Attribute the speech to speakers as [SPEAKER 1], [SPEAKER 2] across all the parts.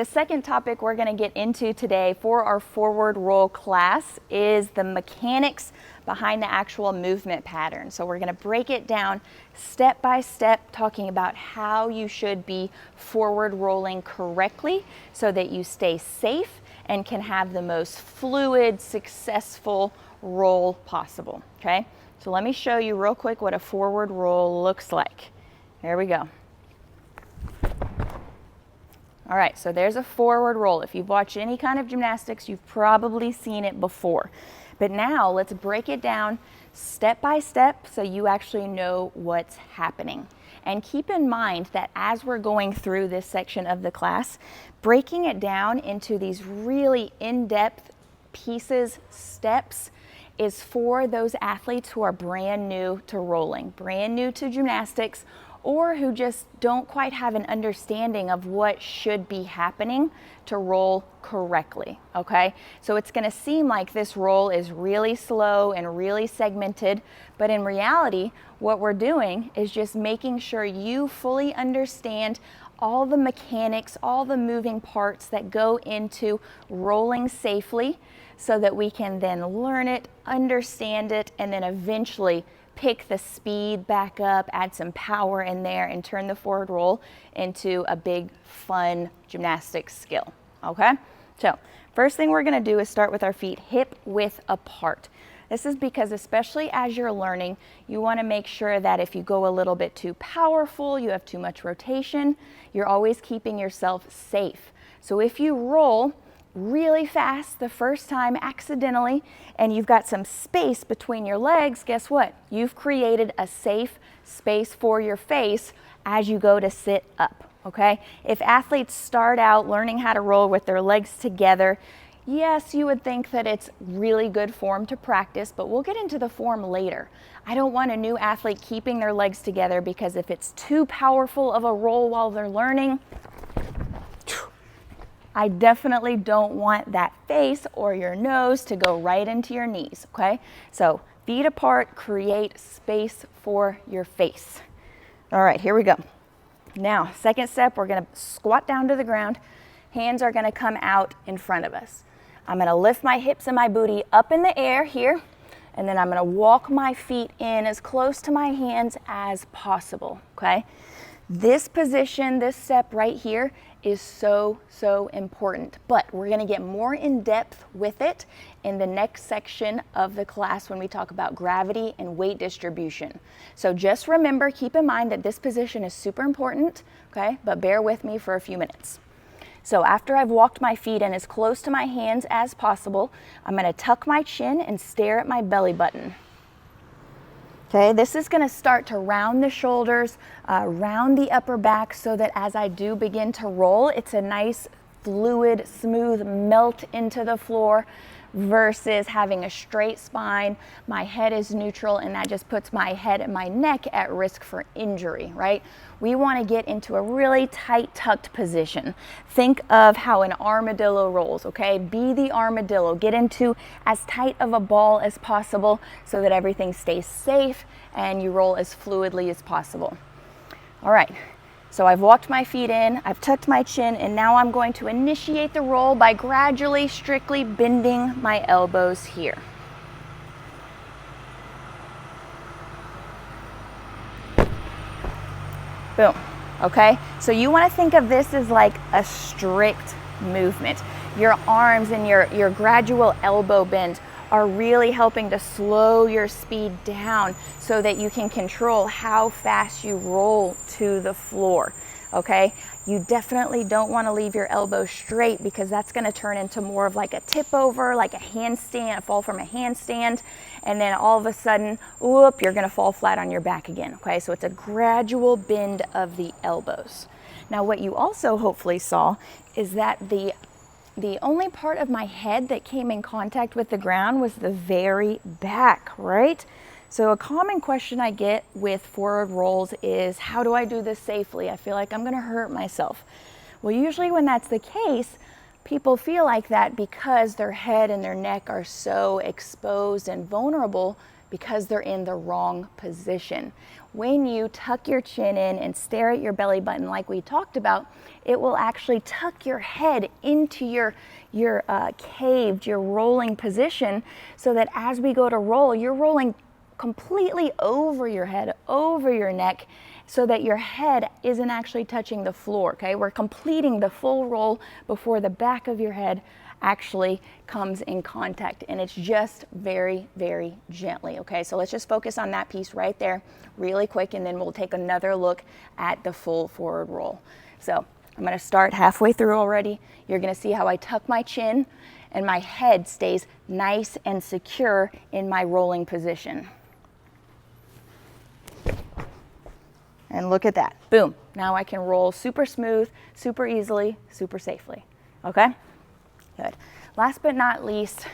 [SPEAKER 1] The second topic we're going to get into today for our forward roll class is the mechanics behind the actual movement pattern. So we're going to break it down step by step, talking about how you should be forward rolling correctly so that you stay safe and can have the most fluid, successful roll possible. Okay, so let me show you real quick what a forward roll looks like. Here we go. All right, so there's a forward roll. If you've watched any kind of gymnastics, you've probably seen it before. But now let's break it down step by step so you actually know what's happening. And keep in mind that as we're going through this section of the class, breaking it down into these really in-depth pieces, steps, is for those athletes who are brand new to rolling, brand new to gymnastics, or who just don't quite have an understanding of what should be happening to roll correctly, okay? So it's gonna seem like this roll is really slow and really segmented, but in reality, what we're doing is just making sure you fully understand all the mechanics, all the moving parts that go into rolling safely so that we can then learn it, understand it, and then eventually pick the speed back up, add some power in there, and turn the forward roll into a big, fun gymnastics skill, okay? So first thing we're gonna do is start with our feet hip width apart. This is because especially as you're learning, you wanna make sure that if you go a little bit too powerful, you have too much rotation, you're always keeping yourself safe. So if you roll really fast the first time accidentally and you've got some space between your legs, guess what? You've created a safe space for your face as you go to sit up, okay? If athletes start out learning how to roll with their legs together, yes, you would think that it's really good form to practice, but we'll get into the form later. I don't want a new athlete keeping their legs together because if it's too powerful of a roll while they're learning, I definitely don't want that face or your nose to go right into your knees, okay? So feet apart, create space for your face. All right, here we go. Now, second step, we're gonna squat down to the ground. Hands are gonna come out in front of us. I'm gonna lift my hips and my booty up in the air here, and then I'm gonna walk my feet in as close to my hands as possible, okay? This position, this step right here is so important, but we're gonna get more in depth with it in the next section of the class when we talk about gravity and weight distribution. So just remember, keep in mind that this position is super important, okay? But bear with me for a few minutes. So after I've walked my feet in as close to my hands as possible, I'm gonna tuck my chin and stare at my belly button. Okay, this is gonna start to round the shoulders, round the upper back so that as I do begin to roll, it's a nice, fluid, smooth melt into the floor versus having a straight spine. My head is neutral and that just puts my head and my neck at risk for injury, right? We wanna get into a really tight tucked position. Think of how an armadillo rolls, okay? Be the armadillo, get into as tight of a ball as possible so that everything stays safe and you roll as fluidly as possible. All right, so I've walked my feet in, I've tucked my chin, and now I'm going to initiate the roll by gradually, strictly bending my elbows here. Boom, okay? So you wanna think of this as like a strict movement. Your arms and your gradual elbow bend are really helping to slow your speed down so that you can control how fast you roll to the floor, okay? You definitely don't want to leave your elbow straight because that's going to turn into more of like a tip over, like a handstand, a fall from a handstand, and then all of a sudden, whoop, you're going to fall flat on your back again, okay? So it's a gradual bend of the elbows. Now what you also hopefully saw is that the only part of my head that came in contact with the ground was the very back, right? So a common question I get with forward rolls is, how do I do this safely? I feel like I'm gonna hurt myself. Well, usually when that's the case, people feel like that because their head and their neck are so exposed and vulnerable because they're in the wrong position. When you tuck your chin in and stare at your belly button like we talked about, it will actually tuck your head into your caved, your rolling position, so that as we go to roll, you're rolling completely over your head, over your neck, so that your head isn't actually touching the floor, okay? We're completing the full roll before the back of your head actually comes in contact, and it's just very, very gently, okay? So let's just focus on that piece right there really quick, and then we'll take another look at the full forward roll. So I'm gonna start halfway through already. You're gonna see how I tuck my chin and my head stays nice and secure in my rolling position. And look at that, boom. Now I can roll super smooth, super easily, super safely, okay? Good. Last but not least,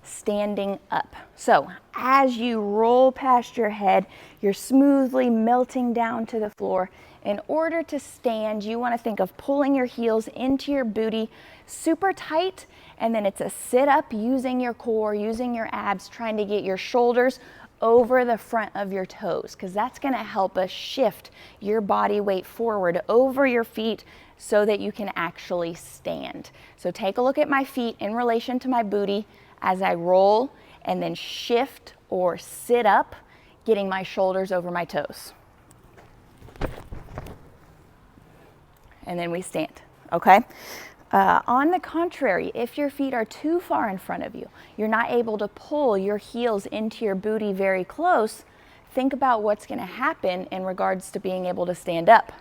[SPEAKER 1] standing up. So as you roll past your head, you're smoothly melting down to the floor. In order to stand, you want to think of pulling your heels into your booty super tight, and then it's a sit up using your core, using your abs, trying to get your shoulders over the front of your toes, because that's going to help us shift your body weight forward over your feet so that you can actually stand. So take a look at my feet in relation to my booty as I roll, and then shift or sit up, getting my shoulders over my toes. And then we stand, okay? On the contrary, if your feet are too far in front of you, you're not able to pull your heels into your booty very close, think about what's going to happen in regards to being able to stand up.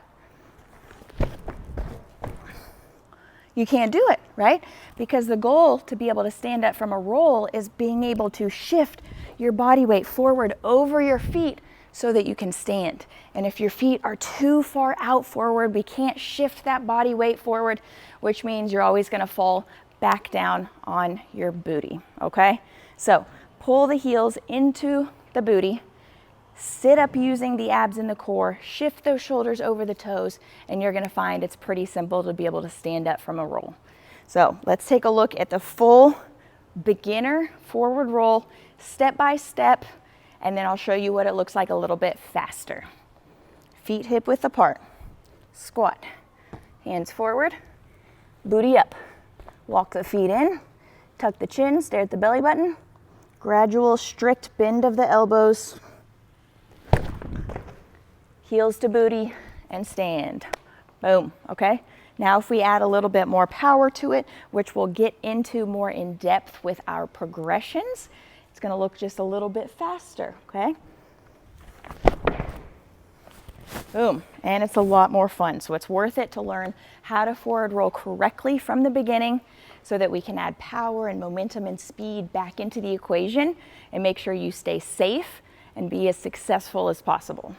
[SPEAKER 1] You can't do it, right? Because the goal to be able to stand up from a roll is being able to shift your body weight forward over your feet so that you can stand. And if your feet are too far out forward, we can't shift that body weight forward, which means you're always going to fall back down on your booty, okay? So pull the heels into the booty, sit up using the abs and the core, shift those shoulders over the toes, and you're going to find it's pretty simple to be able to stand up from a roll. So let's take a look at the full beginner forward roll, step by step, and then I'll show you what it looks like a little bit faster. Feet hip width apart, squat, hands forward, booty up. Walk the feet in, tuck the chin, stare at the belly button, gradual strict bend of the elbows, heels to booty, and stand. Boom, okay? Now if we add a little bit more power to it, which we'll get into more in depth with our progressions, it's gonna look just a little bit faster, okay? Boom, and it's a lot more fun. So it's worth it to learn how to forward roll correctly from the beginning so that we can add power and momentum and speed back into the equation and make sure you stay safe and be as successful as possible.